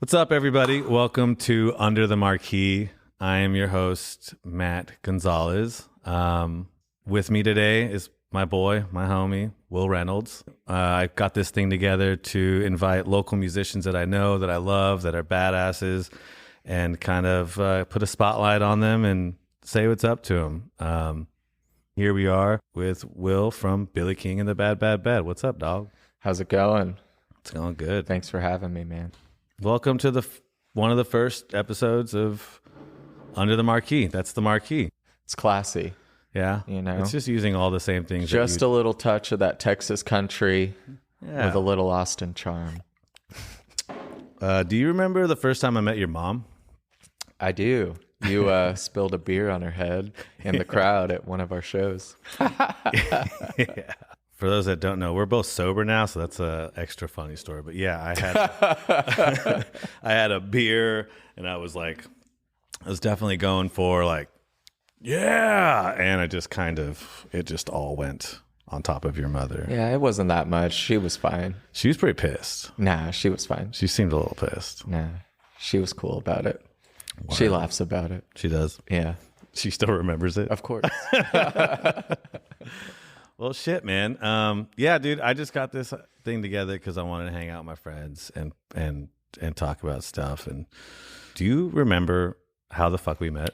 What's up, everybody? Welcome to Under the Marquee. I am your host, Matt Gonzalez. With me today is my boy, my homie, Will Reynolds. I got this thing together to invite local musicians that I know, that I love, that are badasses, and kind of put a spotlight on them and say what's up to them. Here we are with Will from Billy King and the Bad Bad Bad. What's up, dog? How's it going? It's going good. Thanks for having me, man. Welcome to one of the first episodes of Under the Marquee. That's the marquee. It's classy. Yeah. You know? It's just using all the same things. Just a little touch of that Texas country with a little Austin charm. Do you remember the first time I met your mom? I do. You spilled a beer on her head in the crowd at one of our shows. Yeah. For those that don't know, we're both sober now, so that's an extra funny story. But yeah, I had a beer, and I was definitely going for yeah, and it just all went on top of your mother. Yeah, it wasn't that much. She was fine. She was pretty pissed. Nah, she was fine. She seemed a little pissed. Nah, she was cool about it. Wow. She laughs about it. She does? Yeah. She still remembers it? Of course. Well, shit, man. Yeah, dude, I just got this thing together because I wanted to hang out with my friends and talk about stuff. And do you remember how the fuck we met?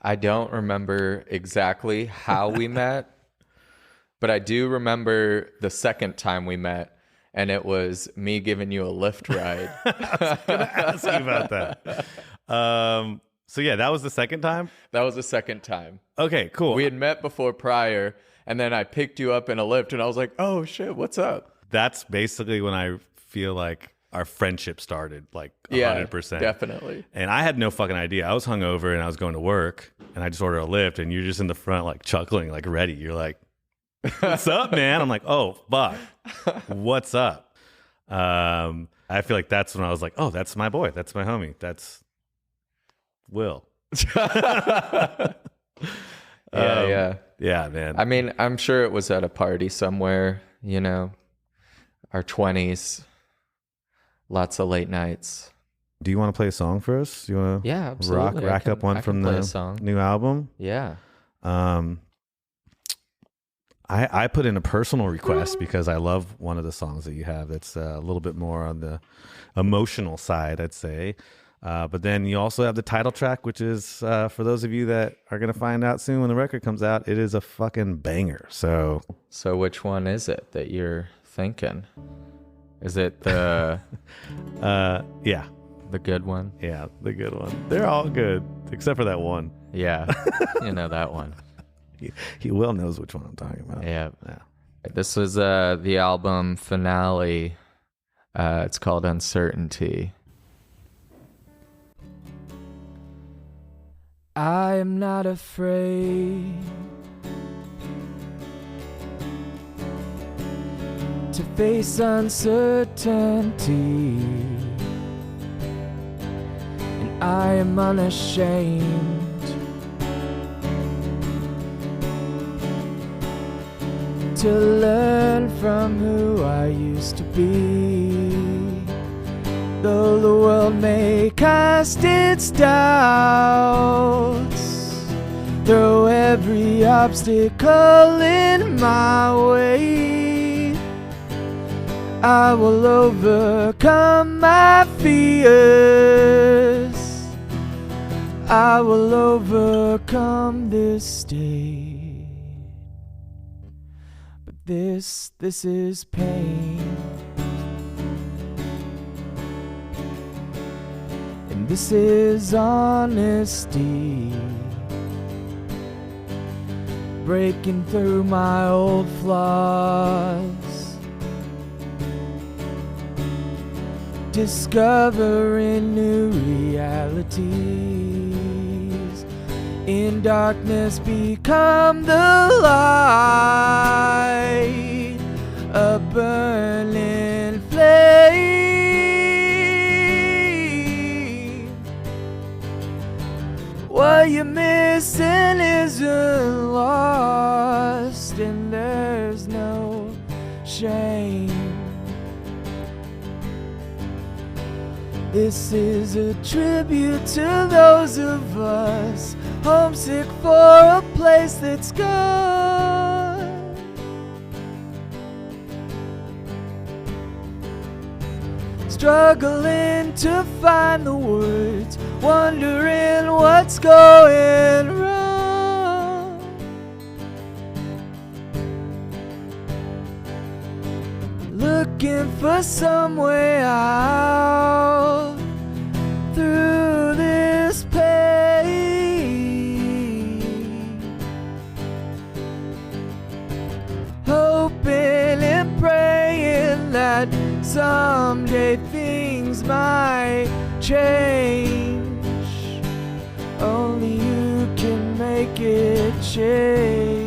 I don't remember exactly how we met, but I do remember the second time we met, and it was me giving you a Lyft ride. I was going to ask you about that. So yeah, that was the second time? That was the second time. Okay, cool. We had met before prior, and then I picked you up in a Lyft, and I was like, oh shit, what's up? That's basically when I feel like our friendship started, 100%. Yeah, definitely. And I had no fucking idea. I was hungover, and I was going to work, and I just ordered a Lyft, and you're just in the front, chuckling, ready. You're like, what's up, man? I'm like, oh, fuck. What's up? I feel like that's when I was like, oh, that's my boy. That's my homie. That's Will. Yeah. Yeah, man. I mean, I'm sure it was at a party somewhere, our 20s, lots of late nights. Do you want to play a song for us? You want to absolutely. rack up one from the new album? Yeah. I put in a personal request because I love one of the songs that you have that's a little bit more on the emotional side, I'd say. But then you also have the title track, which is, for those of you that are going to find out soon when the record comes out, it is a fucking banger. So which one is it that you're thinking? Is it the... yeah. The good one? Yeah, the good one. They're all good, except for that one. Yeah, that one. He Will knows which one I'm talking about. Yeah. This was the album finale. It's called Uncertainty. I am not afraid to face uncertainty, and I am unashamed to learn from who I used to be. Though the world may cast its doubts, throw every obstacle in my way, I will overcome my fears. I will overcome this day. But this is pain. This is honesty, breaking through my old flaws, discovering new realities. In darkness become the light, a burning flame. What you're missing isn't lost, and there's no shame. This is a tribute to those of us homesick for a place that's gone. Struggling to find the words, wondering what's going wrong. Looking for some way out through this pain, hoping and praying that someday things might change. Only you can make it change.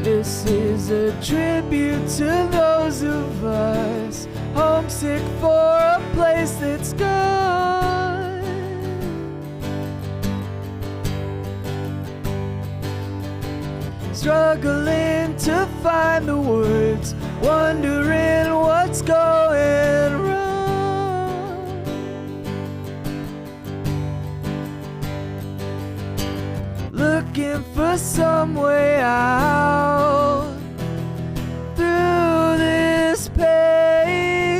This is a tribute to those of us homesick for a place that's gone. Struggling to find the words, wondering what's going wrong. Looking for some way out through this pain,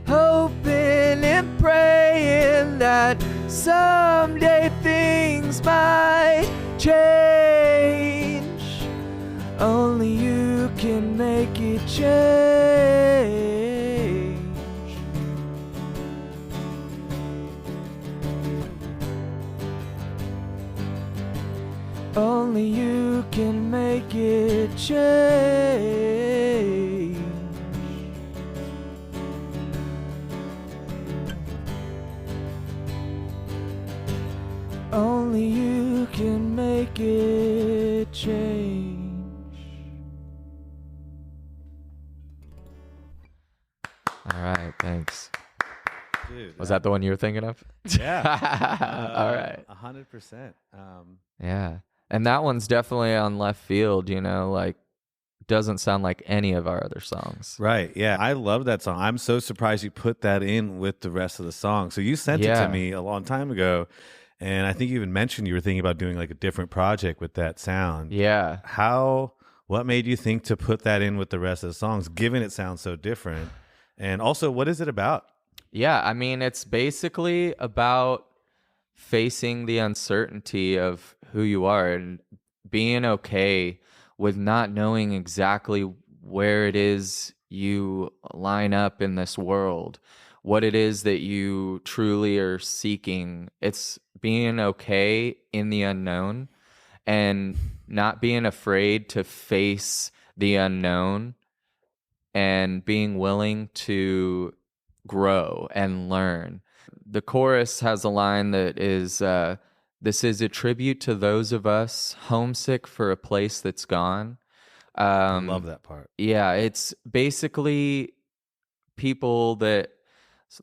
hoping and praying that someday things might change. Only you can make it change. Only you can make it change. Only you can make it change. All right, thanks. Dude, Was that the one you were thinking of? Yeah. All right. 100%. Yeah. And that one's definitely on left field, you know, like doesn't sound like any of our other songs. Right. Yeah. I love that song. I'm so surprised you put that in with the rest of the song. So you sent it Yeah. to me a long time ago. And I think you even mentioned you were thinking about doing like a different project with that sound. Yeah. What made you think to put that in with the rest of the songs, given it sounds so different? And also, what is it about? Yeah, I mean, it's basically about facing the uncertainty of who you are and being okay with not knowing exactly where it is you line up in this world, what it is that you truly are seeking. It's being okay in the unknown and not being afraid to face the unknown and being willing to grow and learn. The chorus has a line that is, this is a tribute to those of us homesick for a place that's gone. I love that part. Yeah, it's basically people that,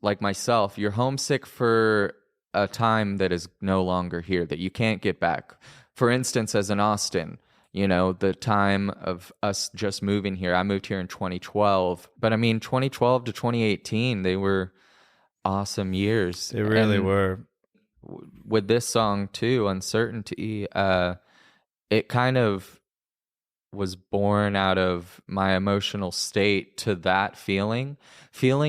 like myself, you're homesick for a time that is no longer here, that you can't get back. For instance, as in Austin, you know, the time of us just moving here. I moved here in 2012, but I mean, 2012 to 2018, they were awesome years. They really And were. with this song too, Uncertainty, it kind of was born out of my emotional state to that feeling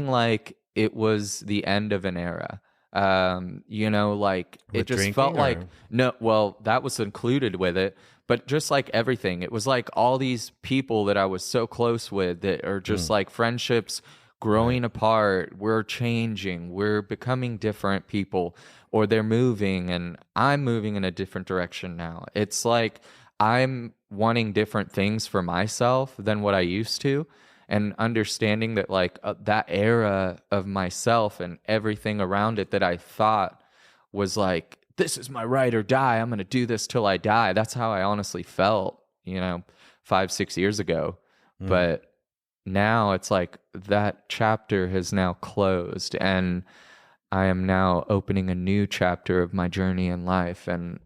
like it was the end of an era. Like With it just drinking, felt like or- no, well, that was included with it, but just like everything, it was like all these people that I was so close with that are just like friendships growing apart. We're changing, we're becoming different people, or they're moving and I'm moving in a different direction now. It's like I'm wanting different things for myself than what I used to, and understanding that like that era of myself and everything around it that I thought was like, this is my ride or die, I'm going to do this till I die. That's how I honestly felt, 5-6 years ago. But now it's like that chapter has now closed, and I am now opening a new chapter of my journey in life. And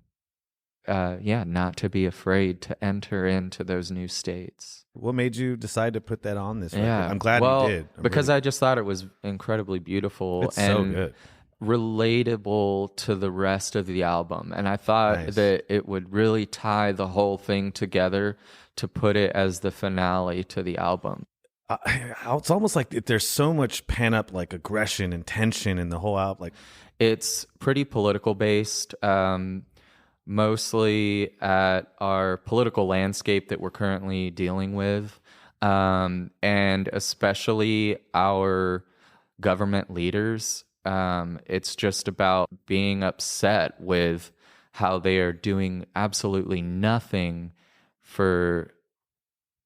not to be afraid to enter into those new states. What made you decide to put that on this record? Yeah, I'm glad well, you did. because I just thought it was incredibly beautiful It's so and good. relatable to the rest of the album. And I thought Nice. that it would really tie the whole thing together to put it as the finale to the album. It's almost like there's so much pent up like aggression and tension in the whole album. Like, It's pretty political based, mostly at our political landscape that we're currently dealing with, and especially our government leaders. It's just about being upset with how they are doing absolutely nothing for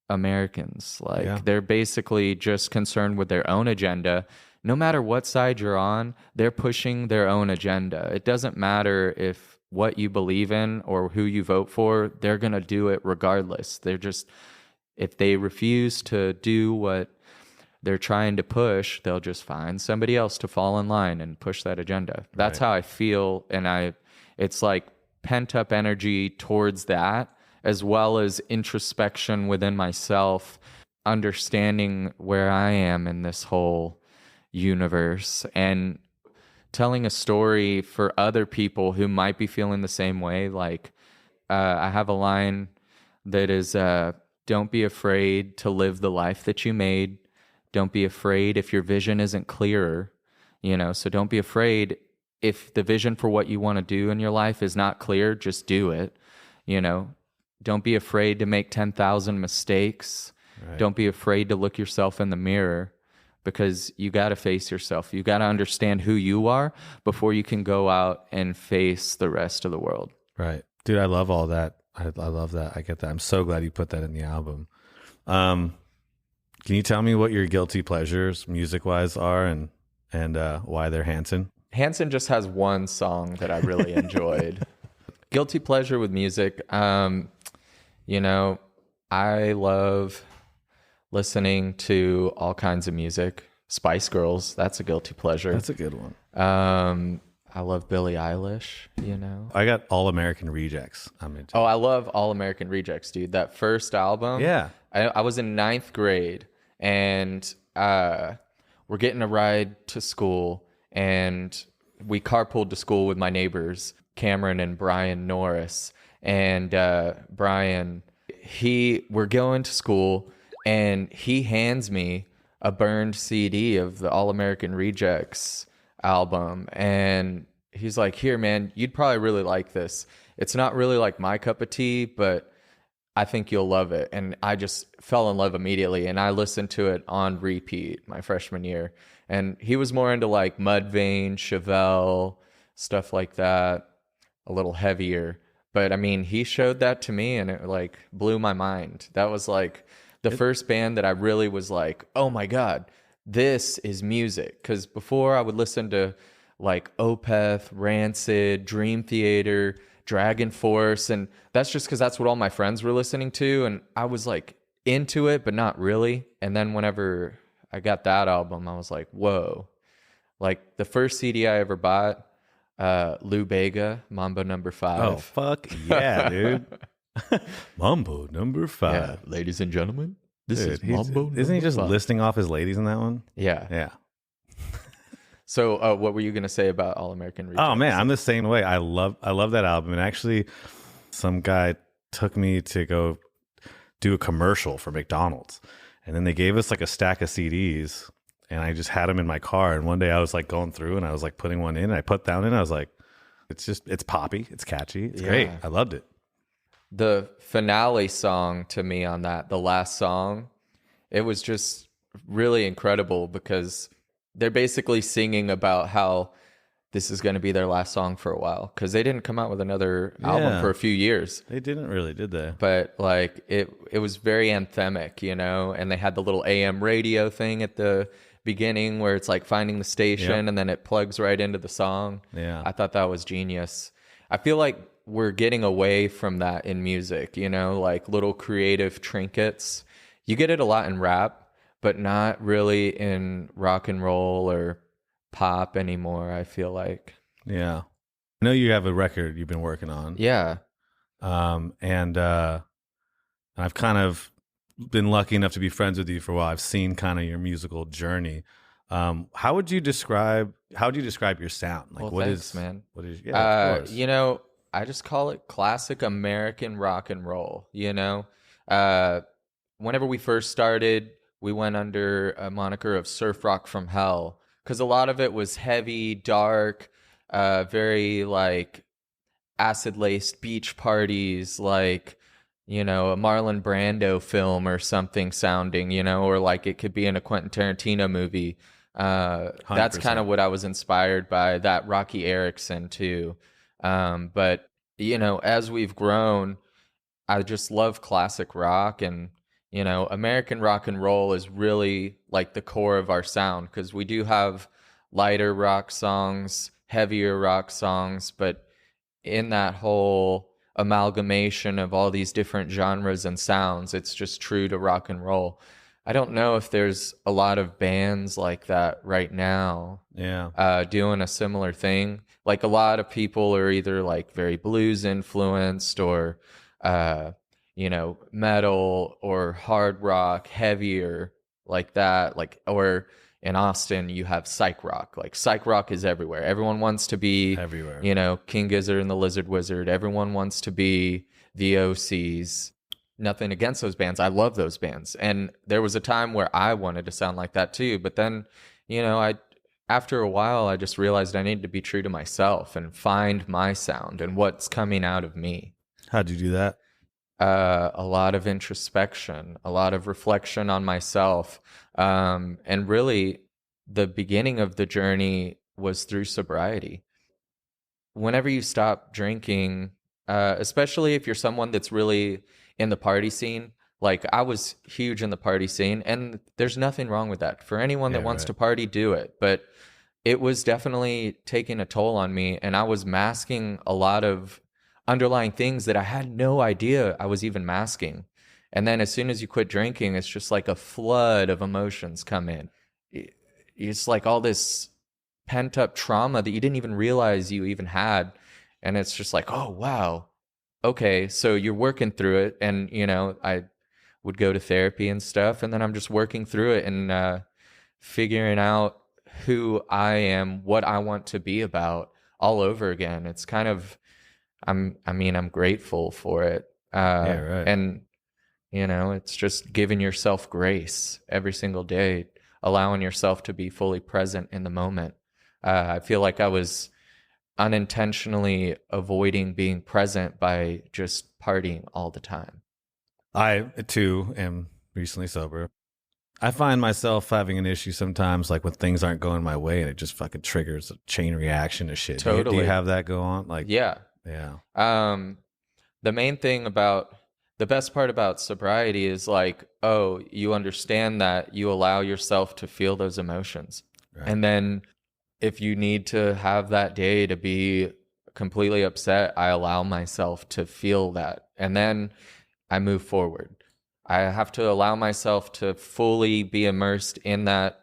Americans. Like Yeah. they're basically just concerned with their own agenda. No matter what side you're on, they're pushing their own agenda. It doesn't matter if what you believe in or who you vote for, they're going to do it regardless. They're just, if they refuse to do what they're trying to push, they'll just find somebody else to fall in line and push that agenda. That's how I feel. And it's like pent up energy towards that, as well as introspection within myself, understanding where I am in this whole universe, and telling a story for other people who might be feeling the same way. Like, I have a line that is, don't be afraid to live the life that you made. Don't be afraid if your vision isn't clearer, so don't be afraid if the vision for what you want to do in your life is not clear, just do it, Don't be afraid to make 10,000 mistakes. Right. Don't be afraid to look yourself in the mirror, because you got to face yourself. You got to understand who you are before you can go out and face the rest of the world. right. Dude, I love all that. I love that. I get that. I'm so glad you put that in the album. Can you tell me what your guilty pleasures music wise are and why they're Hanson? Hanson just has one song that I really enjoyed. Guilty pleasure with music. I love listening to all kinds of music. Spice Girls, that's a guilty pleasure. That's a good one. I love Billie Eilish, I got All American Rejects. I'm into. Oh, I love All American Rejects, dude. That first album. Yeah. I was in 9th grade, and we're getting a ride to school, and we carpooled to school with my neighbors, Cameron and Brian Norris. And Brian, we're going to school, and he hands me a burned CD of the All American Rejects album, and he's like, here, man, you'd probably really like this. It's not really like my cup of tea, but I think you'll love it. And I just fell in love immediately, and I listened to it on repeat my freshman year. And he was more into like Mudvayne, Chevelle, stuff like that, a little heavier. But I mean, he showed that to me, and it like blew my mind. That was like the first band that I really was like, oh my God, this is music. Because before I would listen to like Opeth, Rancid, Dream Theater, Dragon Force, and that's just because that's what all my friends were listening to, and I was like into it, but not really. And then whenever I got that album, I was like, whoa. Like the first CD I ever bought, Lou Bega, Mambo Number 5. Oh, fuck yeah, dude. Mambo number 5. Yeah, ladies and gentlemen, this Dude, is Mambo isn't he number just 5. listing off his ladies in that one? Yeah. Yeah. So what were you going to say about All American Rejects? Oh man, I'm the same way. I love that album. And actually, some guy took me to go do a commercial for McDonald's, and then they gave us like a stack of CDs, and I just had them in my car. And one day I was like going through and I was like putting one in, and I put down in, I was like, it's poppy, it's catchy, it's great. I loved it. The finale song to me on that, the last song, it was just really incredible because they're basically singing about how this is going to be their last song for a while, because they didn't come out with another album for a few years. They didn't really, did they? But like it was very anthemic, you know, and they had the little AM radio thing at the beginning where it's like finding the station and then it plugs right into the song. Yeah. I thought that was genius. I feel like we're getting away from that in music, you know, like little creative trinkets. You get it a lot in rap, but not really in rock and roll or pop anymore, I feel like. Yeah. I know you have a record you've been working on. Yeah. And I've kind of been lucky enough to be friends with you for a while. I've seen kind of your musical journey. How would you describe your sound? Like, Well, thanks, man. What is of course. You know, I just call it classic American rock and roll, you know? Whenever we first started, we went under a moniker of surf rock from hell, because a lot of it was heavy, dark, very like acid-laced beach parties, like, you know, a Marlon Brando film or something sounding, you know, or like it could be in a Quentin Tarantino movie. That's kind of what I was inspired by, that Rocky Erickson too. But, you know, as we've grown, I just love classic rock, and you know, American rock and roll is really like the core of our sound, because we do have lighter rock songs, heavier rock songs, but in that whole amalgamation of all these different genres and sounds, it's just true to rock and roll. I don't know if there's a lot of bands like that right now. Yeah. Doing a similar thing. Like a lot of people are either like very blues influenced or you know, metal or hard rock, heavier like that. Like, or in Austin, you have psych rock. Like psych rock is everywhere. Everyone wants to be Everywhere. You know, King Gizzard and the Lizard Wizard. Everyone wants to be the OCs. Nothing against those bands. I love those bands. And there was a time where I wanted to sound like that too. But then, you know, after a while, I just realized I needed to be true to myself and find my sound and what's coming out of me. How'd you do that? A lot of introspection, a lot of reflection on myself. And really, the beginning of the journey was through sobriety. Whenever you stop drinking, especially if you're someone that's really in the party scene, like I was huge in the party scene, and there's nothing wrong with that. For anyone that wants to party, do it. But it was definitely taking a toll on me, and I was masking a lot of underlying things that I had no idea I was even masking. And then as soon as you quit drinking, it's just like a flood of emotions come in. It's like all this pent up trauma that you didn't even realize you even had. And it's just like, oh, wow. Okay, so you're working through it. And, you know, I would go to therapy and stuff. And then I'm just working through it and figuring out who I am, what I want to be about all over again. It's kind of, I'm grateful for it. Right. And, you know, it's just giving yourself grace every single day, allowing yourself to be fully present in the moment. I feel like I was unintentionally avoiding being present by just partying all the time. I, too, am recently sober. I find myself having an issue sometimes, like when things aren't going my way, and it just fucking triggers a chain reaction of shit. Totally. Do you have that go on? Like, Yeah. The main thing about the best part about sobriety is like, oh, you understand that you allow yourself to feel those emotions. Right. And then if you need to have that day to be completely upset, I allow myself to feel that. And then I move forward. I have to allow myself to fully be immersed in that,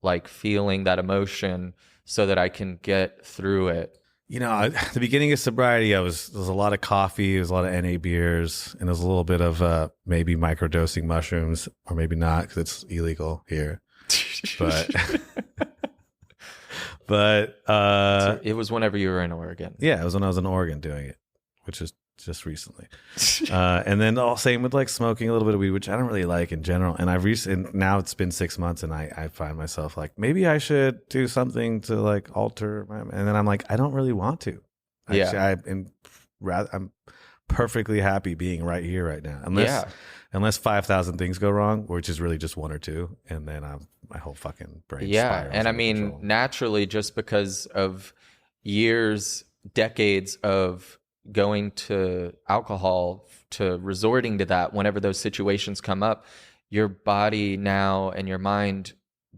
like feeling that emotion, so that I can get through it. You know, at the beginning of sobriety, there was a lot of coffee, there was a lot of NA beers, and there was a little bit of maybe microdosing mushrooms, or maybe not because it's illegal here. But it was whenever you were in Oregon. Yeah, it was when I was in Oregon doing it, which is just recently. And then same with like smoking a little bit of weed, which I don't really like in general. And now it's been 6 months, and I find myself like, maybe I should do something to like alter and then I'm like, I don't really want to. Actually, I'm perfectly happy being right here right now. Unless 5,000 things go wrong, which is really just one or two, and then my whole fucking brain spirals And I out of mean, control. naturally, just because of decades of going to alcohol, to resorting to that whenever those situations come up, your body now and your mind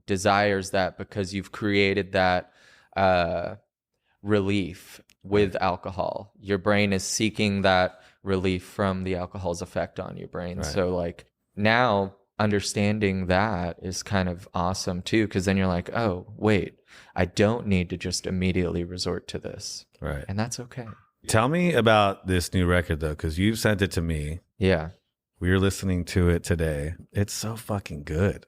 desires that because you've created that relief with alcohol. Your brain is seeking that relief from the alcohol's effect on your brain. Right. So like now understanding that is kind of awesome too, because then you're like, oh, wait, I don't need to just immediately resort to this. Right. And that's okay. Tell me about this new record though, because you sent it to me. Yeah. We were listening to it today. It's so fucking good.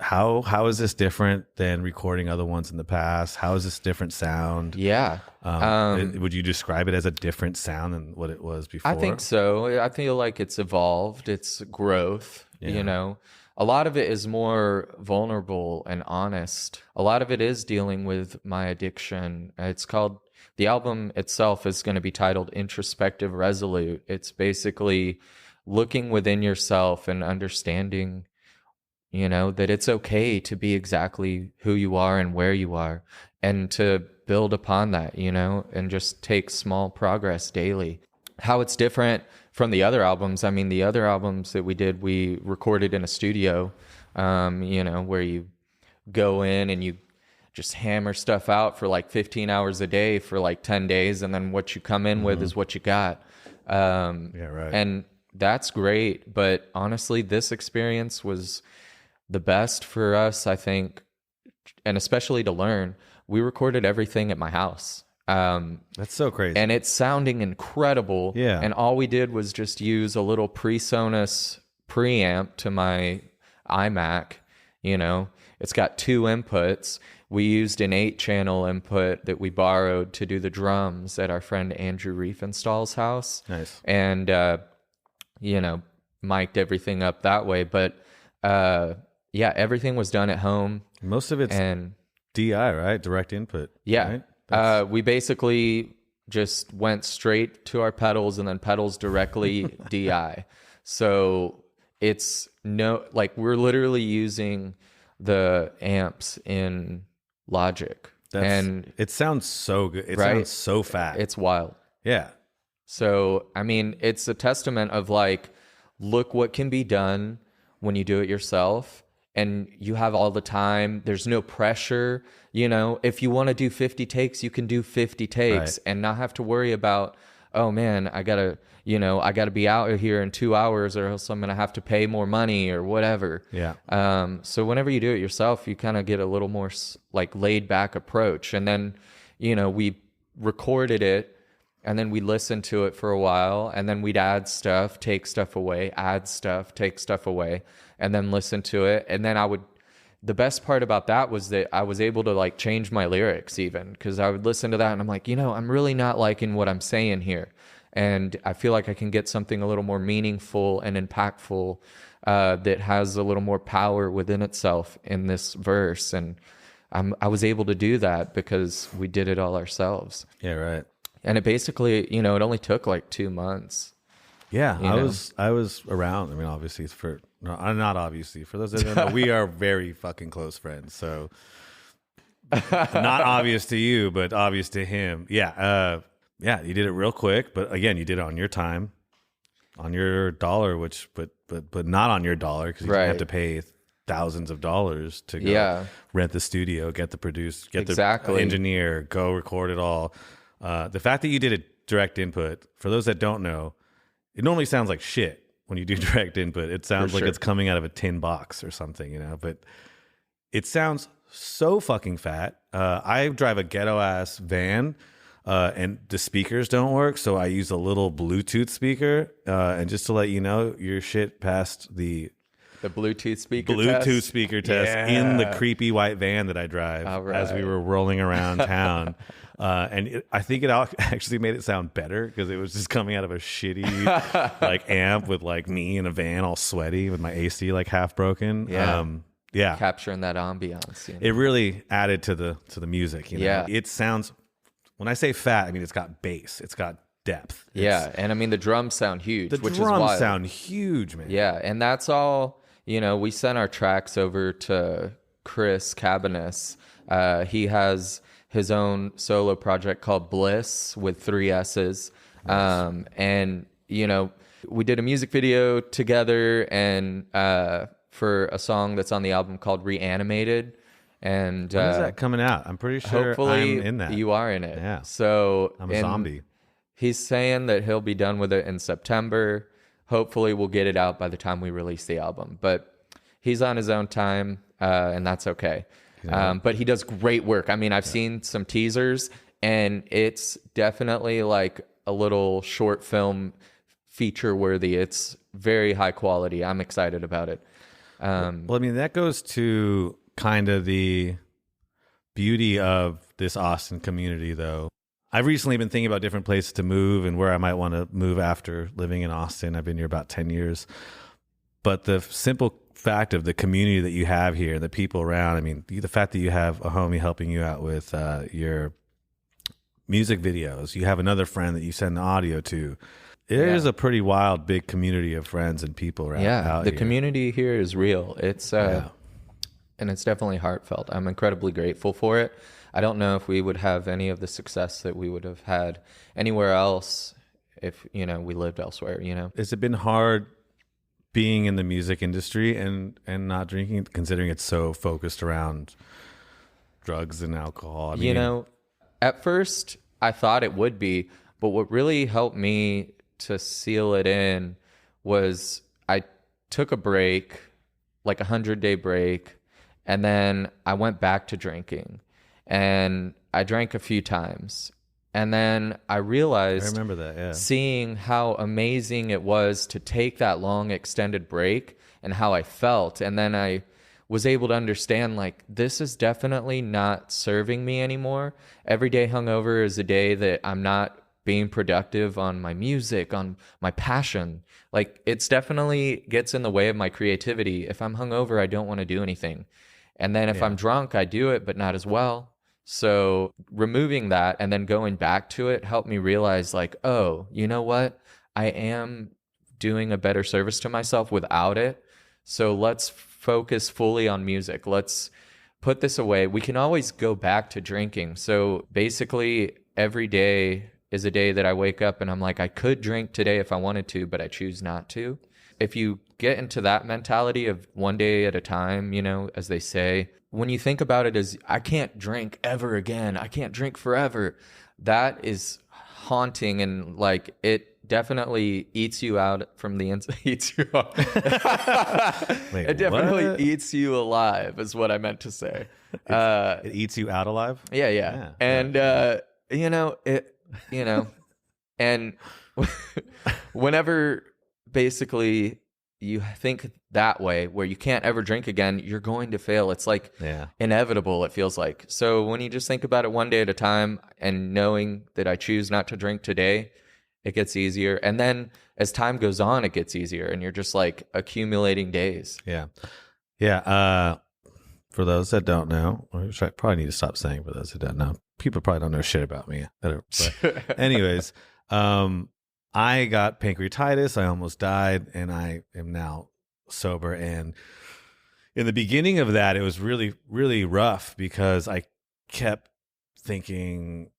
How is this different than recording other ones in the past? How is this different sound? Yeah. Would you describe it as a different sound than what it was before? I think so. I feel like it's evolved. It's growth, you know. A lot of it is more vulnerable and honest. A lot of it is dealing with my addiction. The album itself is going to be titled Introspective Resolute. It's basically looking within yourself and understanding, you know, that it's okay to be exactly who you are and where you are, and to build upon that, you know, and just take small progress daily. How it's different from the other albums. I mean, the other albums that we did, we recorded in a studio, you know, where you go in and you just hammer stuff out for like 15 hours a day for like 10 days. And then what you come in with is what you got. Right. And that's great. But honestly, this experience was the best for us, I think, and especially to learn. We recorded everything at my house. That's so crazy. And it's sounding incredible. Yeah. And all we did was just use a little PreSonus preamp to my iMac. You know, it's got 2 inputs. We used an 8-channel input that we borrowed to do the drums at our friend Andrew Riefenstahl's house. Nice. And, you know, mic'd everything up that way. But, yeah, everything was done at home. Most of it's and DI, right? Direct input. Yeah. Right? We basically just went straight to our pedals and then pedals directly DI. So it's we're literally using the amps in Logic. And it sounds so good. It right? sounds so fat. It's wild. Yeah. So, I mean, it's a testament of like, look what can be done when you do it yourself. And you have all the time. There's no pressure. You know, if you want to do 50 takes, you can do 50 takes and not have to worry about, oh man, I gotta be out here in 2 hours or else I'm going to have to pay more money or whatever. Yeah. So whenever you do it yourself, you kind of get a little more like laid back approach. And then, you know, we recorded it and then we listened to it for a while, and then we'd add stuff, take stuff away, add stuff, take stuff away, and then listen to it. And then the best part about that was that I was able to like change my lyrics even, because I would listen to that and I'm like, you know, I'm really not liking what I'm saying here. And I feel like I can get something a little more meaningful and impactful that has a little more power within itself in this verse. And I was able to do that because we did it all ourselves. Yeah, right. And it basically, you know, it only took like 2 months. Yeah, I was around. I mean, obviously not obviously. For those that don't know, we are very fucking close friends. So not obvious to you, but obvious to him. Yeah, yeah. You did it real quick, but again, you did it on your time, on your dollar, but not on your dollar because you didn't have to pay thousands of dollars to go rent the studio, get the producer, get the engineer, go record it all. The fact that you did a direct input, for those that don't know, it normally sounds like shit when you do direct input. It sounds like it's coming out of a tin box or something, you know, but it sounds so fucking fat. I drive a ghetto ass van, and the speakers don't work. So I use a little Bluetooth speaker. And just to let you know, your shit passed the Bluetooth speaker test in the creepy white van that I drive as we were rolling around town. I think it actually made it sound better because it was just coming out of a shitty like amp with like me in a van all sweaty with my AC like half broken. Yeah. Capturing that ambiance. You know? It really added to the music. You know? Yeah. It sounds, when I say fat, I mean it's got bass, it's got depth. And I mean the drums sound huge. The which drums is wild. sound huge, man. Yeah, and that's all. You know, we sent our tracks over to Chris Cabanis. He has his own solo project called Bliss with 3 S's. Nice. And, you know, we did a music video together and for a song that's on the album called Reanimated. And when is that coming out? I'm pretty sure hopefully I'm in that. You are in it. Yeah. So I'm a zombie. He's saying that he'll be done with it in September. Hopefully we'll get it out by the time we release the album. But he's on his own time, and that's okay. Yeah. But he does great work. I mean, I've seen some teasers, and it's definitely like a little short film feature worthy. It's very high quality. I'm excited about it. Well, I mean, that goes to kind of the beauty of this Austin community, though. I've recently been thinking about different places to move and where I might want to move after living in Austin. I've been here about 10 years. But the simple fact of the community that you have here, the people around, I mean, the fact that you have a homie helping you out with your music videos, you have another friend that you send the audio to. It is a pretty wild, big community of friends and people around. Yeah, the community here is real. It's and it's definitely heartfelt. I'm incredibly grateful for it. I don't know if we would have any of the success that we would have had anywhere else if, you know, we lived elsewhere, you know. Has it been hard being in the music industry and not drinking, considering it's so focused around drugs and alcohol? I mean, you know, at first I thought it would be, but what really helped me to seal it in was I took a break, like 100-day break, and then I went back to drinking, and I drank a few times. And then I realized, I remember that, yeah. Seeing how amazing it was to take that long extended break and how I felt. And then I was able to understand, like, this is definitely not serving me anymore. Every day hungover is a day that I'm not being productive on my music, on my passion. Like, it's definitely gets in the way of my creativity. If I'm hungover, I don't want to do anything. And then if I'm drunk, I do it, but not as well. So removing that and then going back to it helped me realize, like, oh, you know what? I am doing a better service to myself without it. So let's focus fully on music. Let's put this away. We can always go back to drinking. So basically every day is a day that I wake up and I'm like, I could drink today if I wanted to, but I choose not to. If you get into that mentality of one day at a time, you know, as they say, when you think about it as, I can't drink ever again, I can't drink forever, that is haunting, and like it definitely eats you out from the inside. Eats you out. Wait, it definitely what? eats you alive is what I meant to say. It eats you out alive? Yeah. And and whenever basically you think that way, where you can't ever drink again, you're going to fail. It's like inevitable, it feels like. So when you just think about it one day at a time and knowing that I choose not to drink today, it gets easier. And then as time goes on, it gets easier, and you're just like accumulating days. Yeah. For those that don't know, which I probably need to stop saying for those that don't know, people probably don't know shit about me. But anyways, I got pancreatitis. I almost died, and I am now sober. And in the beginning of that, it was really, really rough because I kept thinking,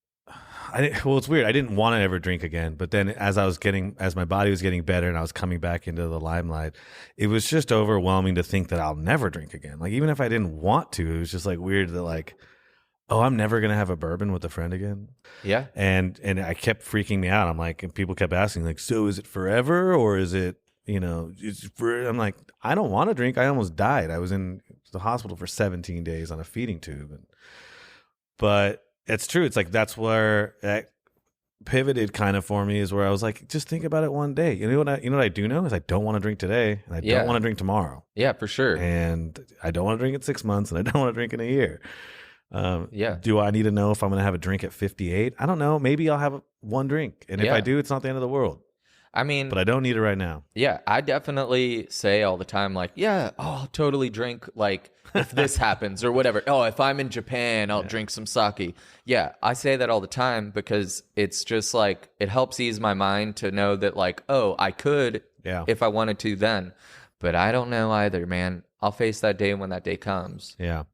it's weird. I didn't want to ever drink again. But then as my body was getting better and I was coming back into the limelight, it was just overwhelming to think that I'll never drink again. Like, even if I didn't want to, it was just like weird that, like, oh, I'm never going to have a bourbon with a friend again. Yeah. And I kept freaking me out. I'm like, and people kept asking, like, so is it forever, or is it, I'm like, I don't want to drink. I almost died. I was in the hospital for 17 days on a feeding tube. But it's true. It's like, that's where that pivoted kind of for me, is where I was like, just think about it one day. You know what I do know is I don't want to drink today, and I don't want to drink tomorrow. Yeah, for sure. And I don't want to drink in 6 months, and I don't want to drink in a year. Yeah. Do I need to know if I'm going to have a drink at 58? I don't know. Maybe I'll have one drink. And if Yeah. I do, it's not the end of the world. I mean, But I don't need it right now. yeah, I definitely say all the time, like, yeah, I'll totally drink, like, if this happens or whatever. Oh, if I'm in Japan, I'll drink some sake. Yeah, I say that all the time because it's just like, it helps ease my mind to know that, like, oh, I could if I wanted to then. But I don't know either, man. I'll face that day when that day comes. Yeah.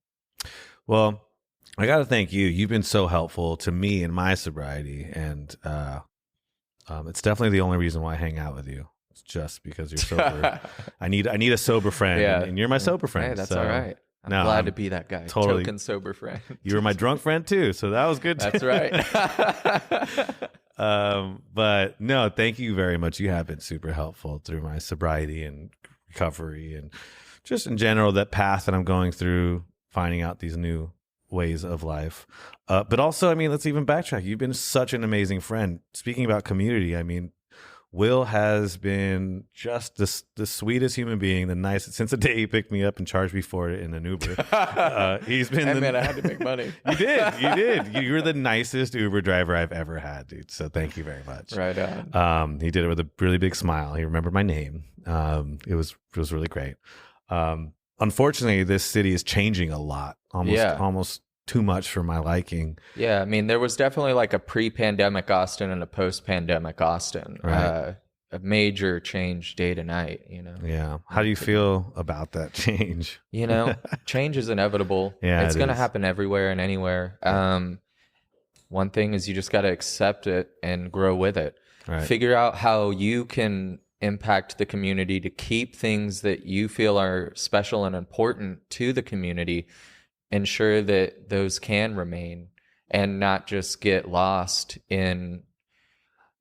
Well, I got to thank you. You've been so helpful to me in my sobriety. And it's definitely the only reason why I hang out with you. It's just because you're sober. I need a sober friend. Yeah. And you're my sober friend. Hey, that's so, all right. I'm glad to be that guy. Totally. Token sober friend. You were my drunk friend too. So that was good. That's right. But no, thank you very much. You have been super helpful through my sobriety and recovery and just in general, that path that I'm going through, finding out these new ways of life. But also, I mean, let's even backtrack. You've been such an amazing friend. Speaking about community, I mean, Will has been just the sweetest human being, the nicest since the day he picked me up and charged me for it in an Uber. He's been. Hey, man, I had to make money. You did. You're the nicest Uber driver I've ever had, dude. So thank you very much. Right on. He did it with a really big smile. He remembered my name. It was really great. Unfortunately, this city is changing a lot. Almost too much for my liking. Yeah, I mean, there was definitely like a pre-pandemic Austin and a post-pandemic Austin. Right. A major change day to night, you know? Yeah. How do you feel about that change? You know, change is inevitable. Yeah, it's going to is. happen everywhere and anywhere. One thing is you just got to accept it and grow with it. Right. Figure out how you can impact the community to keep things that you feel are special and important to the community. Ensure that those can remain and not just get lost in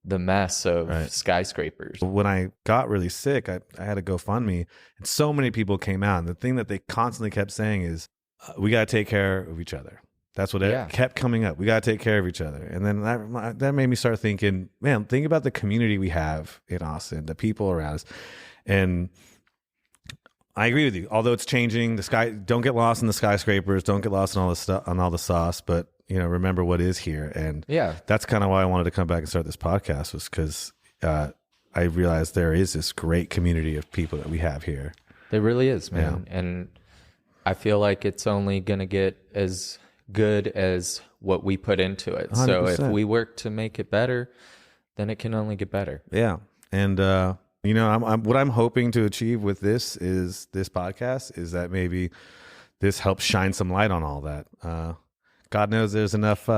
the mess of skyscrapers. When I got really sick, I had a GoFundMe, and so many people came out. And the thing that they constantly kept saying is, we got to take care of each other. That's what it kept coming up. We got to take care of each other. And then that made me start thinking, man, think about the community we have in Austin, the people around us. And I agree with you. Although it's changing, don't get lost in the skyscrapers, don't get lost in all the stuff, on all the sauce, but remember what is here. And that's kind of why I wanted to come back and start this podcast, was because I realized there is this great community of people that we have here. There really is, man. Yeah. And I feel like it's only going to get as good as what we put into it. 100%. So if we work to make it better, then it can only get better. Yeah. And, what I'm hoping to achieve with this podcast is that maybe this helps shine some light on all that. God knows there's enough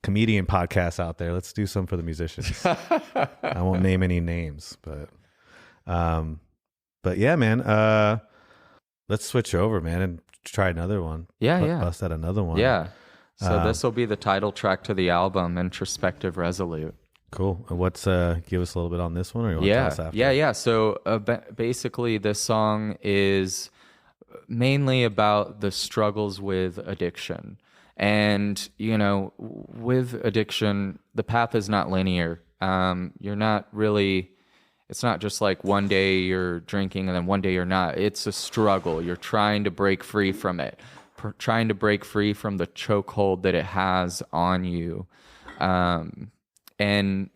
comedian podcasts out there. Let's do some for the musicians. I won't name any names, but yeah, man. Let's switch over, man, and try another one. Yeah. Bust out another one. Yeah. So this will be the title track to the album, Introspective Resolute. Cool. What's give us a little bit on this one, or you want to tell us after? Yeah. So basically, this song is mainly about the struggles with addiction, and with addiction, the path is not linear. You're not really. It's not just like one day you're drinking and then one day you're not. It's a struggle. You're trying to break free from it, trying to break free from the chokehold that it has on you. And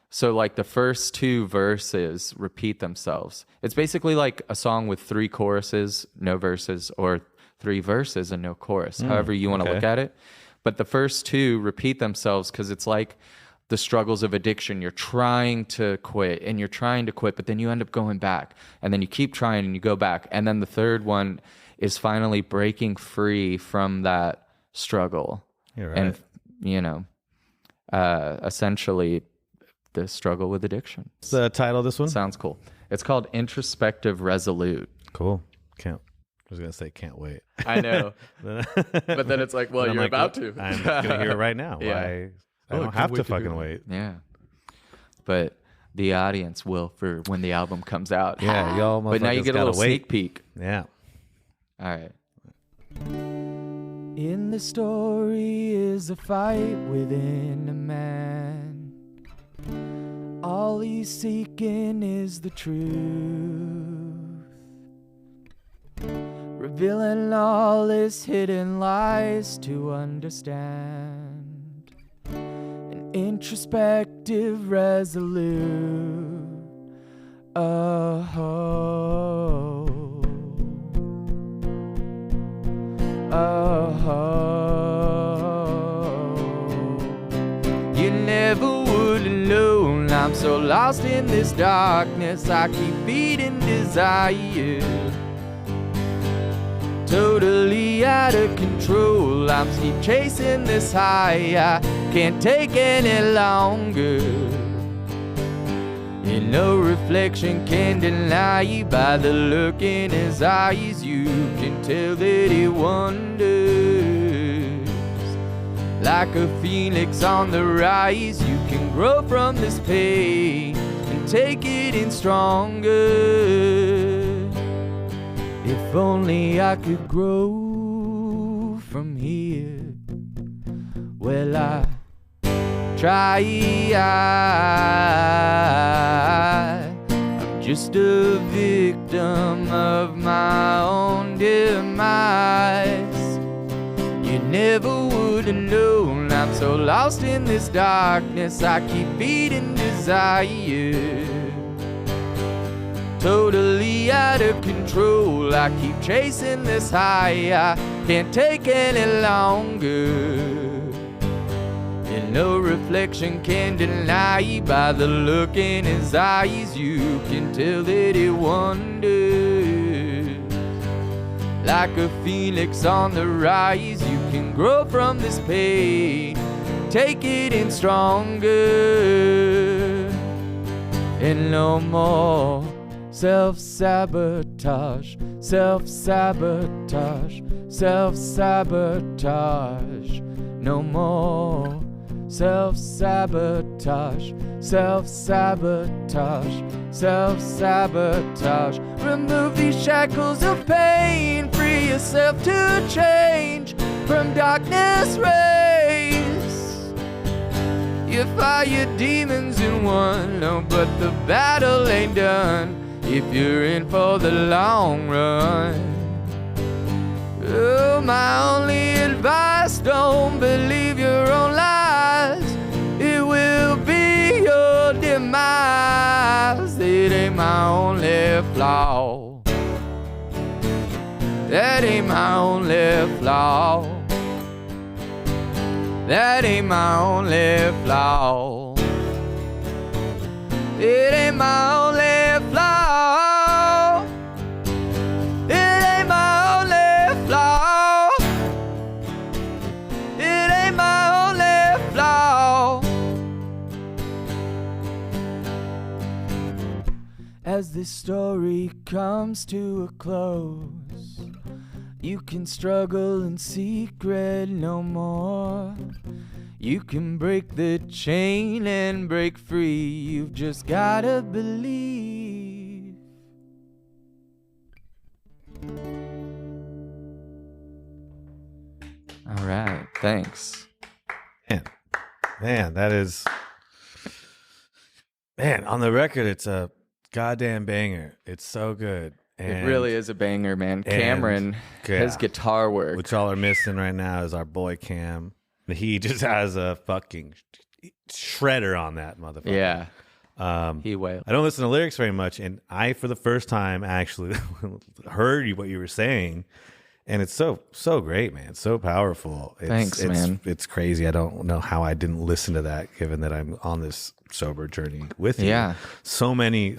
so like the first two verses repeat themselves. It's basically like a song with 3 choruses, no verses, or 3 verses and no chorus, however you want to look at it. But the first 2 repeat themselves because it's like the struggles of addiction. You're trying to quit and you're trying to quit, but then you end up going back, and then you keep trying and you go back. And then the third one is finally breaking free from that struggle. You're right. And, essentially the struggle with addiction. What's the title of this one? Sounds cool. It's called Introspective Resolute. Cool. I was going to say can't wait. I know. But then it's like, well, you're about to. I'm going to hear it right now. Yeah. I don't have to fucking wait. Yeah. But the audience will for when the album comes out. Yeah, y'all motherfuckers. But now you get a little sneak peek. Yeah. All right. In the story is a fight within a man. All he's seeking is the truth. revealing all his hidden lies to understand. An introspective, resolute. You never would have known I'm so lost in this darkness. I keep feeding desire, totally out of control. I'm keep chasing this high. I can't take any longer. And no reflection can deny you. By the look in his eyes, you can tell that he wonders. Like a phoenix on the rise, you can grow from this pain and take it in stronger. If only I could grow from here. Well, I try. I'm just a victim of my own demise. You never would have known I'm so lost in this darkness. I keep feeding desire, totally out of control. I keep chasing this high. I can't take any longer. And no reflection can deny. By the look in his eyes, you can tell that he wonders. Like a phoenix on the rise, you can grow from this pain, take it in stronger. And no more self-sabotage, self-sabotage, self-sabotage. No more self-sabotage, self-sabotage, self-sabotage. Remove these shackles of pain, free yourself to change from darkness rays. You fight your demons in one, no, but the battle ain't done if you're in for the long run. Oh, my only advice, don't believe your own lies. It will be your demise. It ain't my only flaw. That ain't my only flaw. That ain't my only flaw. It ain't my only flaw. It ain't my only flaw. It ain't my only flaw. As this story comes to a close, you can struggle in secret no more. You can break the chain and break free. You've just gotta believe. All right, thanks. Man, that is, man, on the record, it's a goddamn banger. It's so good. And, It really is a banger, man. Cameron, his guitar work. What y'all are missing right now is our boy Cam. He just has a fucking shredder on that motherfucker. Yeah. He wailed. I don't listen to lyrics very much, and I, for the first time, actually heard what you were saying, and it's so great, man. It's so powerful. Thanks, man. It's crazy. I don't know how I didn't listen to that, given that I'm on this sober journey with you. Yeah. So many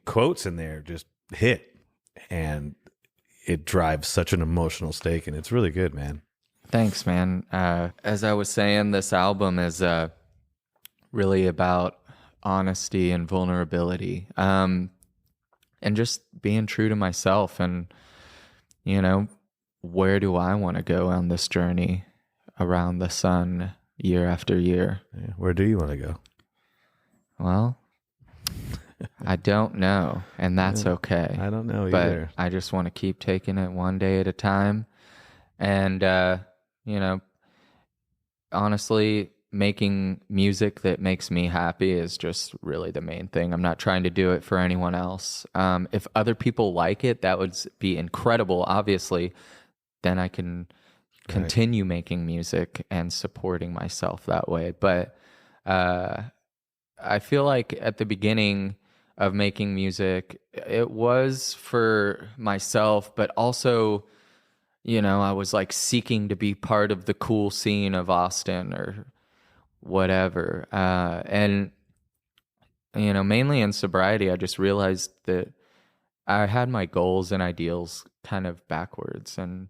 quotes in there just hit, and it drives such an emotional stake, and it's really good, man. Thanks, man. As I was saying, this album is really about honesty and vulnerability, and just being true to myself. And, you know, where do I want to go on this journey around the sun year after year? Yeah, where do you want to go? Well, I don't know, and that's okay. I don't know But either. I just want to keep taking it one day at a time. And, you know, honestly, making music that makes me happy is just really the main thing. I'm not trying to do it for anyone else. If other people like it, that would be incredible, obviously. Then I can continue making music and supporting myself that way. But I feel like at the beginning of making music, it was for myself, but also, you know, I was like seeking to be part of the cool scene of Austin or whatever. And, you know, mainly in sobriety, I just realized that I had my goals and ideals kind of backwards. And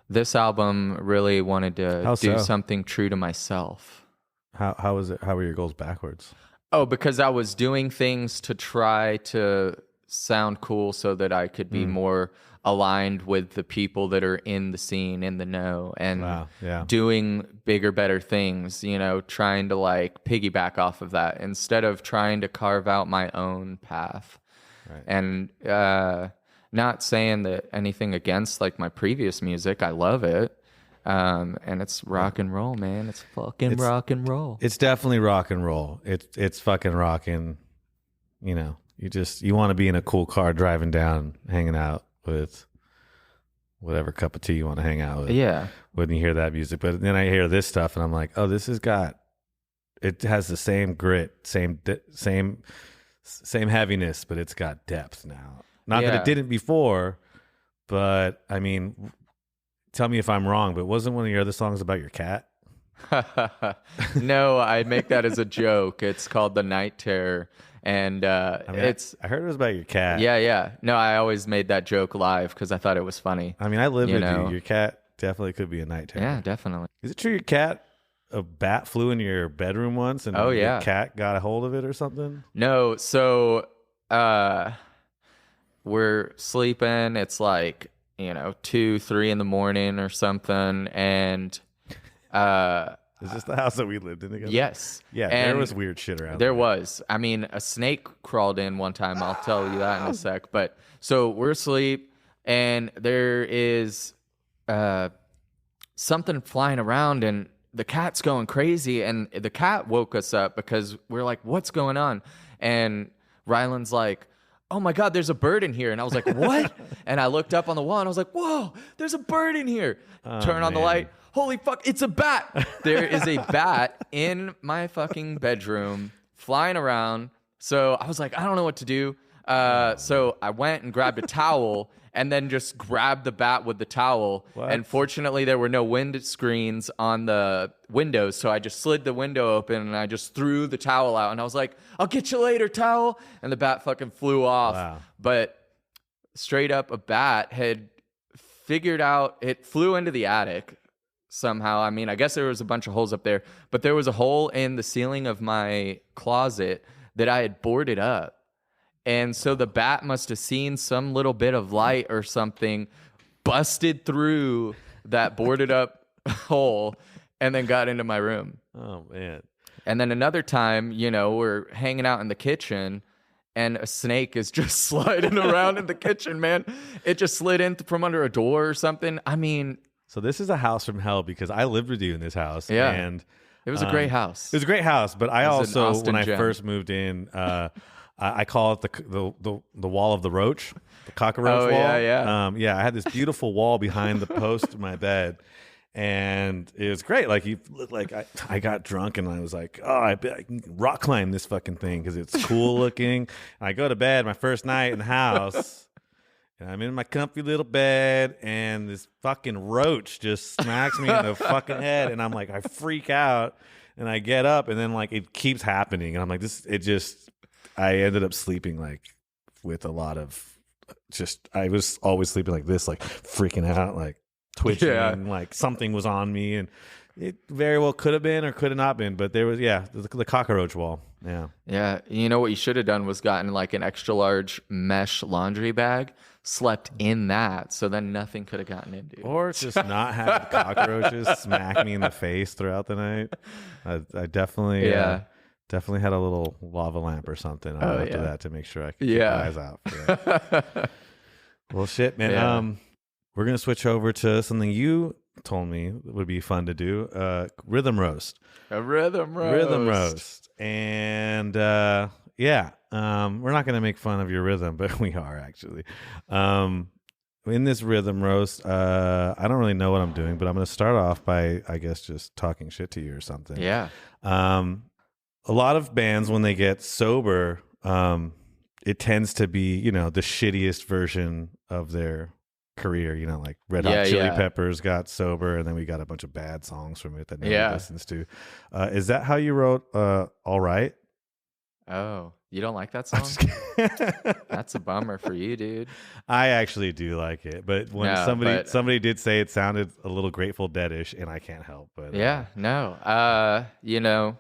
this album really wanted to do something true to myself. How was it? How were your goals backwards? Oh, because I was doing things to try to sound cool so that I could be more aligned with the people that are in the scene, in the know, and doing bigger, better things, you know, trying to like piggyback off of that instead of trying to carve out my own path. Right. And not saying that anything against like my previous music. I love it. And it's rock and roll, man. It's fucking rock and roll. It's definitely rock and roll. It's fucking rocking. You know, you want to be in a cool car driving down, hanging out with whatever cup of tea you want to hang out with. Yeah. When you hear that music. But then I hear this stuff and I'm like, oh, it has the same grit, same heaviness, but it's got depth now. Not that it didn't before, but I mean, tell me if I'm wrong, but wasn't one of your other songs about your cat? No, I make that as a joke. It's called The Night Terror. And I heard it was about your cat. Yeah. No, I always made that joke live because I thought it was funny. I mean, I live with you. Your cat definitely could be a night terror. Yeah, definitely. Is it true your cat, a bat flew into your bedroom once and your cat got a hold of it or something? No, so we're sleeping. It's like, 2, 3 in the morning or something. And is this the house that we lived in together? Yes. Yeah, and there was weird shit around there. There was. I mean, a snake crawled in one time. I'll tell you that in a sec. But so we're asleep and there is something flying around and the cat's going crazy. And the cat woke us up because we're like, what's going on? And Ryland's like, oh my God, there's a bird in here. And I was like, what? And I looked up on the wall and I was like, whoa, there's a bird in here. Turn on the light. Holy fuck, it's a bat. There is a bat in my fucking bedroom flying around. So I was like, I don't know what to do. So I went and grabbed a towel and then just grabbed the bat with the towel. What? And fortunately, there were no wind screens on the windows. So I just slid the window open and I just threw the towel out. And I was like, I'll get you later, towel. And the bat fucking flew off. Wow. But straight up, a bat had figured out, it flew into the attic somehow. I mean, I guess there was a bunch of holes up there, but there was a hole in the ceiling of my closet that I had boarded up. And so the bat must have seen some little bit of light or something, busted through that boarded up hole, and then got into my room. Oh, man. And then another time, we're hanging out in the kitchen, and a snake is just sliding around in the kitchen, man. It just slid in from under a door or something. I mean... So this is a house from hell because I lived with you in this house. Yeah. And it was a great house. It was a great house, but I also, when I first moved in... I call it the wall of the roach, the cockroach wall. Yeah. I had this beautiful wall behind the post of my bed, and it was great. Like I got drunk and I was like, oh, I can rock climb this fucking thing because it's cool looking. And I go to bed my first night in the house, and I'm in my comfy little bed, and this fucking roach just smacks me in the fucking head, and I'm like, I freak out, and I get up, and then like it keeps happening, and I'm like, I ended up sleeping like with a lot of I was always sleeping like this, like freaking out, like twitching, like something was on me, and it very well could have been or could have not been, but there was, the cockroach wall. Yeah. Yeah. You know what you should have done was gotten like an extra large mesh laundry bag, slept in that, so then nothing could have gotten into you. Or just not have the cockroaches smack me in the face throughout the night. I definitely... Definitely had a little lava lamp or something after that to make sure I could keep my eyes out for that. Well, shit, man. Yeah. We're going to switch over to something you told me would be fun to do. Rhythm roast. A rhythm roast. Rhythm roast. And yeah, we're not going to make fun of your rhythm, but we are actually. In this rhythm roast, I don't really know what I'm doing, but I'm going to start off by, I guess, just talking shit to you or something. Yeah. A lot of bands, when they get sober, it tends to be, you know, the shittiest version of their career. You know, like Red Hot Chili Peppers got sober, and then we got a bunch of bad songs from it that nobody listens to. Is that how you wrote All Right? Oh, you don't like that song? That's a bummer for you, dude. I actually do like it, but when somebody did say it sounded a little Grateful Dead-ish, and I can't help but you know,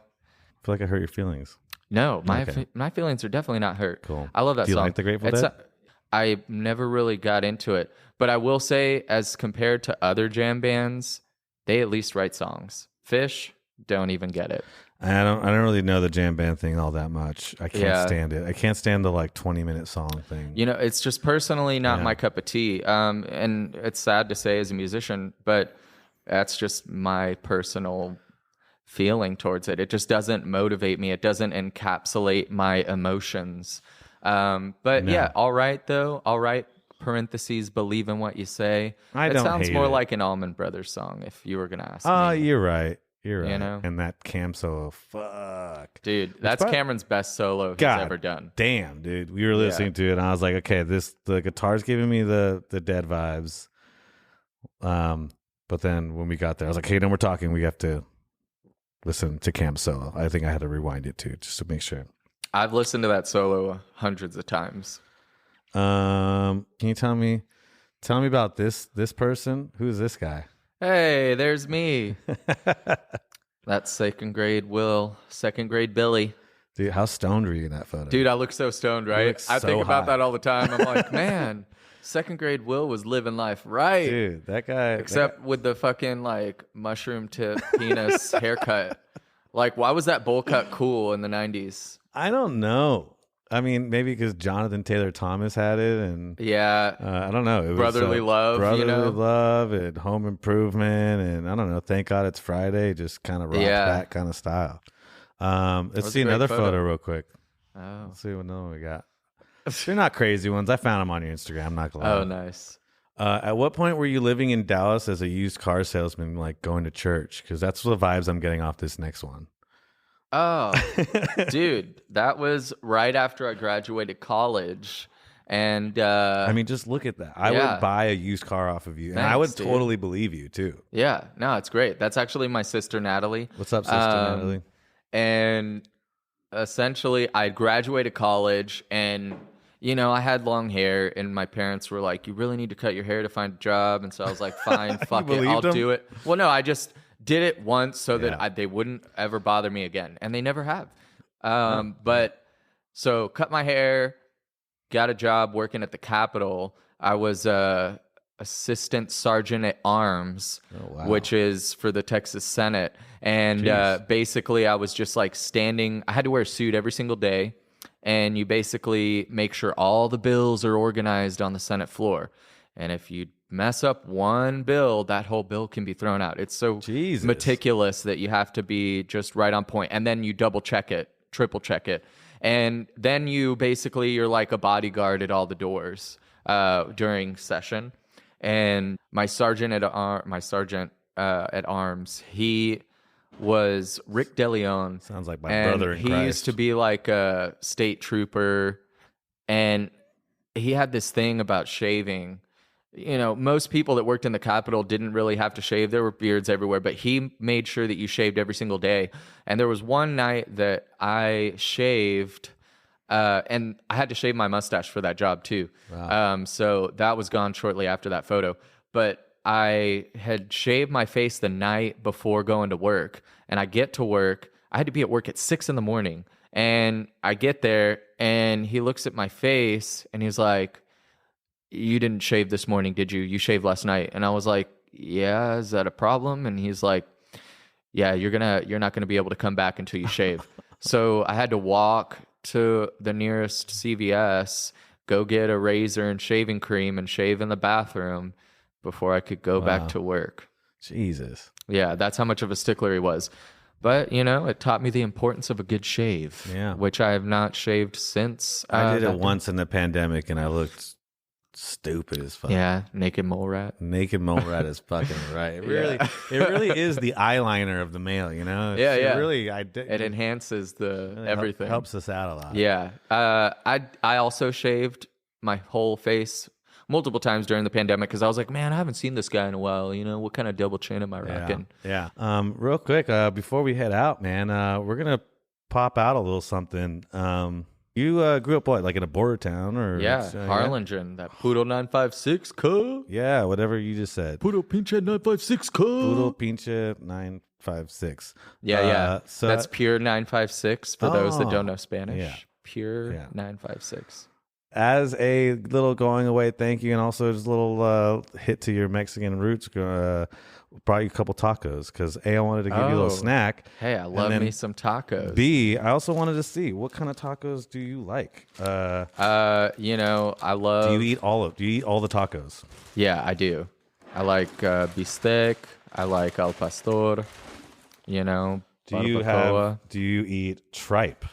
I feel like I hurt your feelings. No, my feelings are definitely not hurt. Cool. I love that song. Do you like the Grateful Dead? I never really got into it, but I will say, as compared to other jam bands, they at least write songs. Fish, don't even get it. I don't really know the jam band thing all that much. I can't stand it. I can't stand the like 20-minute song thing. You know, it's just personally not my cup of tea. And it's sad to say as a musician, but that's just my personal feeling towards it. It just doesn't motivate me. It doesn't encapsulate my emotions. Yeah, all right though. All right. Parentheses, believe in what you say. It sounds more like an Allman Brothers song if you were going to ask me. You're right. You're right. You know? And that Cam solo, fuck. Dude, that's Cameron's best solo he's ever done. Damn, dude. We were listening to it, and I was like, okay, the guitar's giving me the Dead vibes. But then when we got there, I was like, hey, no, we're talking. We have to listen to Cam's solo. I think I had to rewind it, too, just to make sure. I've listened to that solo hundreds of times. Can you tell me about this person? Who's this guy? Hey, there's me. That's second grade Will, second grade Billy. Dude, how stoned were you in that photo? Dude, I look so stoned, right? I think about that all the time. I'm like, man, second grade Will was living life right. Dude, that guy. Except with the fucking like mushroom tip penis haircut. Like, why was that bowl cut cool in the 90s? I don't know. I mean, maybe because Jonathan Taylor Thomas had it, and I don't know. It was Brotherly Love, Love, and Home Improvement, and I don't know. Thank God It's Friday, just kind of rock that kind of style. Let's see another photo real quick. Oh, let's see what another one we got. They're not crazy ones. I found them on your Instagram. I'm not gonna lie. Oh, nice. At what point were you living in Dallas as a used car salesman, like going to church? Because that's the vibes I'm getting off this next one. Oh, dude, that was right after I graduated college. And I mean, just look at that. I would buy a used car off of you. And I would totally believe you, too. Yeah, no, it's great. That's actually my sister, Natalie. What's up, sister Natalie? And essentially, I graduated college and, you know, I had long hair and my parents were like, you really need to cut your hair to find a job. And so I was like, fine, fuck it, I'll do it. Well, no, I just did it once so that they wouldn't ever bother me again. And they never have. But so cut my hair, got a job working at the Capitol. I was assistant sergeant at arms, which is for the Texas Senate. And basically I was just like standing. I had to wear a suit every single day. And you basically make sure all the bills are organized on the Senate floor. And if you mess up one bill, that whole bill can be thrown out. It's so meticulous that you have to be just right on point. And then you double check it, triple check it. And then you're like a bodyguard at all the doors during session. And my sergeant at arms, he was Rick DeLeon. Sounds like my brother in Christ. He used to be like a state trooper. And he had this thing about shaving. You know, most people that worked in the Capitol didn't really have to shave. There were beards everywhere, but he made sure that you shaved every single day. And there was one night that I shaved, and I had to shave my mustache for that job too. Wow. So that was gone shortly after that photo. But I had shaved my face the night before going to work, and I get to work. I had to be at work at 6 a.m, and I get there, and he looks at my face, and he's like, you didn't shave this morning, did you? You shaved last night. And I was like, yeah, is that a problem? And he's like, yeah, you're not gonna be able to come back until you shave. So I had to walk to the nearest CVS, go get a razor and shaving cream and shave in the bathroom before I could go back to work. Jesus. Yeah, that's how much of a stickler he was. But, it taught me the importance of a good shave, which I have not shaved since. I did it once in the pandemic, and I looked stupid as fuck. Yeah, naked mole rat. Naked mole rat is fucking right. It really is the eyeliner of the male, It enhances everything. Helps us out a lot. Yeah. I also shaved my whole face multiple times during the pandemic because I was like, man, I haven't seen this guy in a while. What kind of double chin am I rocking? Yeah. Real quick, before we head out, man, we're gonna pop out a little something. You grew up like in a border town or Harlingen, that Puro 956 co. Yeah, whatever you just said. Puro Pinche 956 co. Puro Pinche 956. Yeah. So that's pure 956 for those that don't know Spanish. Yeah. Pure 956. As a little going away thank you, and also just a little hit to your Mexican roots, brought you a couple tacos because A, I wanted to give you a little snack. Hey, I love me some tacos. B, I also wanted to see what kind of tacos do you like? I love. Do you eat all the tacos? Yeah, I do. I like bistec. I like al pastor. Do you eat tripe?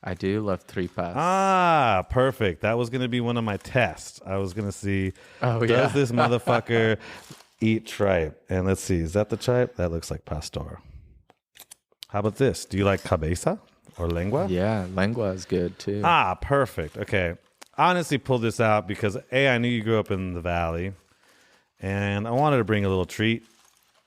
I do love tripas. Ah, perfect. That was going to be one of my tests. I was going to see, does this motherfucker eat tripe? And let's see, is that the tripe? That looks like pastor. How about this? Do you like cabeza or lengua? Yeah, lengua is good too. Ah, perfect. Okay. I honestly pulled this out because A, I knew you grew up in the Valley, and I wanted to bring a little treat.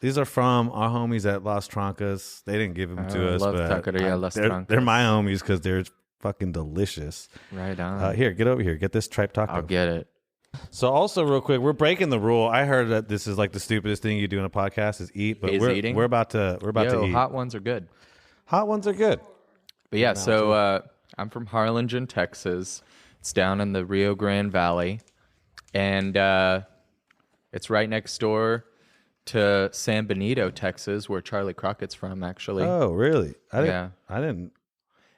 These are from our homies at Las Trancas. They didn't give them to us, love but Taqueria Las Trancas. They're my homies because they're fucking delicious. Right on. Here, get over here. Get this tripe taco. I'll get it. So also, real quick, we're breaking the rule. I heard that this is like the stupidest thing you do in a podcast is eat, but we're about to eat. Hot ones are good. Hot ones are good. But yeah, so I'm from Harlingen, Texas. It's down in the Rio Grande Valley, and it's right next door to San Benito, Texas, where Charlie Crockett's from, actually. Oh, really? I didn't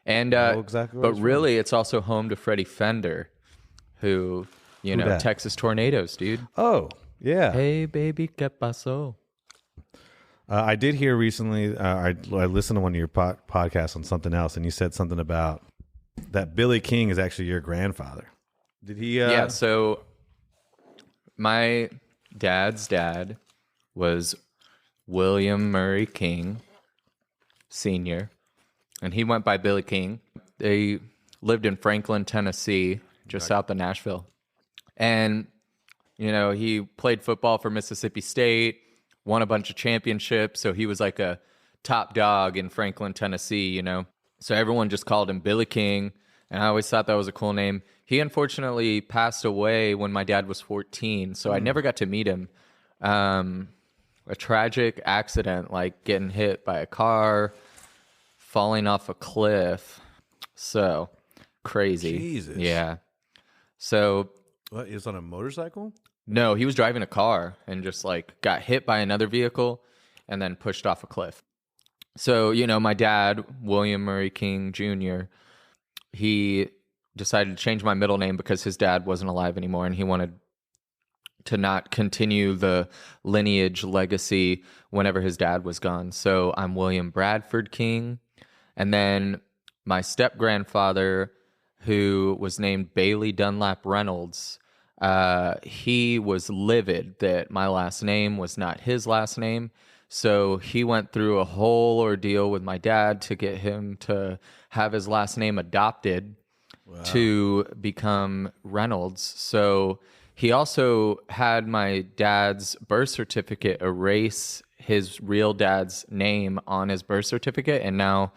and know exactly where but really, it's also home to Freddie Fender, who, Texas Tornadoes, dude. Oh, yeah. Hey, baby, ¿qué pasó? I did hear recently, I listened to one of your podcasts on something else, and you said something about that Billy King is actually your grandfather. Did he? Yeah, so my dad's dad was William Murray King Sr., and he went by Billy King. They lived in Franklin, Tennessee, just south of Nashville. And, he played football for Mississippi State, won a bunch of championships, so he was like a top dog in Franklin, Tennessee, So everyone just called him Billy King, and I always thought that was a cool name. He unfortunately passed away when my dad was 14, so I never got to meet him. A tragic accident, like getting hit by a car, falling off a cliff. So crazy. Jesus. Yeah. So. What, he was on a motorcycle? No, he was driving a car and just like got hit by another vehicle and then pushed off a cliff. So, my dad, William Murray King Jr., he decided to change my middle name because his dad wasn't alive anymore and he wanted to not continue the lineage legacy whenever his dad was gone. So I'm William Bradford King. And then my step-grandfather, who was named Bailey Dunlap Reynolds, he was livid that my last name was not his last name. So he went through a whole ordeal with my dad to get him to have his last name adopted to become Reynolds. So he also had my dad's birth certificate erase his real dad's name on his birth certificate, and now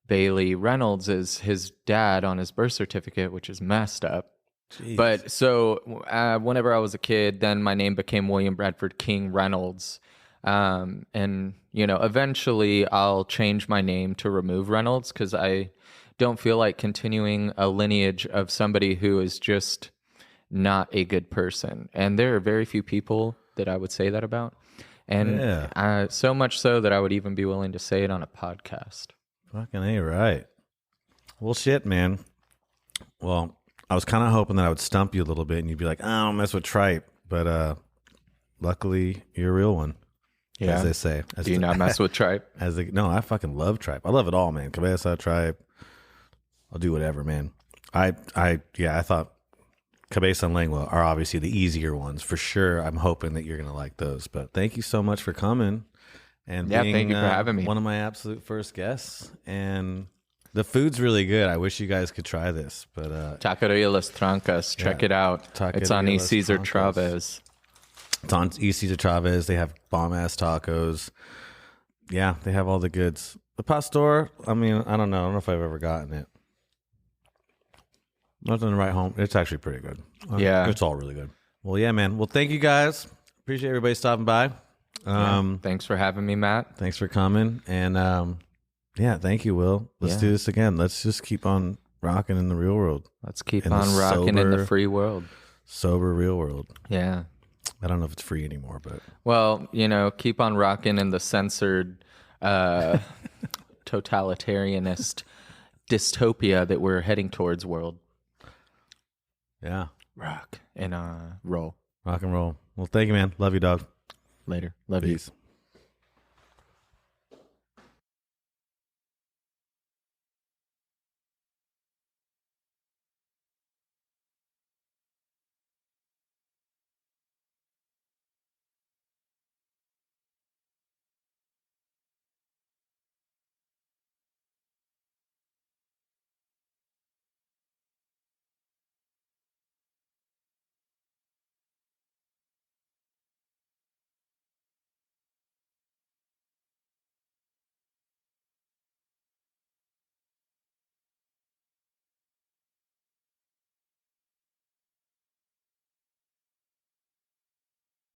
Bailey Reynolds is his dad on his birth certificate, which is messed up. Jeez. But so whenever I was a kid, then my name became William Bradford King Reynolds. And, eventually I'll change my name to remove Reynolds because I don't feel like continuing a lineage of somebody who is just not a good person. And there are very few people that I would say that about. And so much so that I would even be willing to say it on a podcast. Fucking A, right. Well, shit, man. Well, I was kind of hoping that I would stump you a little bit and you'd be like, I don't mess with tripe. But luckily, you're a real one. as they say. Do you not mess with tripe? No, I fucking love tripe. I love it all, man. Cabeza, tripe. I'll do whatever, man. I thought cabeza and lengua are obviously the easier ones for sure. I'm hoping that you're gonna like those. But thank you so much for coming and being, thank you for having me. One of my absolute first guests. And the food's really good. I wish you guys could try this. But Taqueria Las Trancas, check it out. It's on Taqueria East Las Cesar Trancas. Chavez. It's on East Cesar Chavez. They have bomb ass tacos. Yeah, they have all the goods. The pastor, I mean, I don't know if I've ever gotten it. Nothing to write home. It's actually pretty good. Yeah. It's all really good. Well, yeah, man. Well, thank you guys. Appreciate everybody stopping by. Thanks for having me, Matt. Thanks for coming. And thank you, Will. Let's do this again. Let's just keep on rocking in the real world. Let's keep In the on rocking in the sober- free world. Sober real world. Yeah. I don't know if it's free anymore, but Well, keep on rocking in the censored, totalitarianist dystopia that we're heading towards world. yeah. Rock and roll. Rock and roll. Well, thank you, man. Love you, dog. Later. Love you. Peace.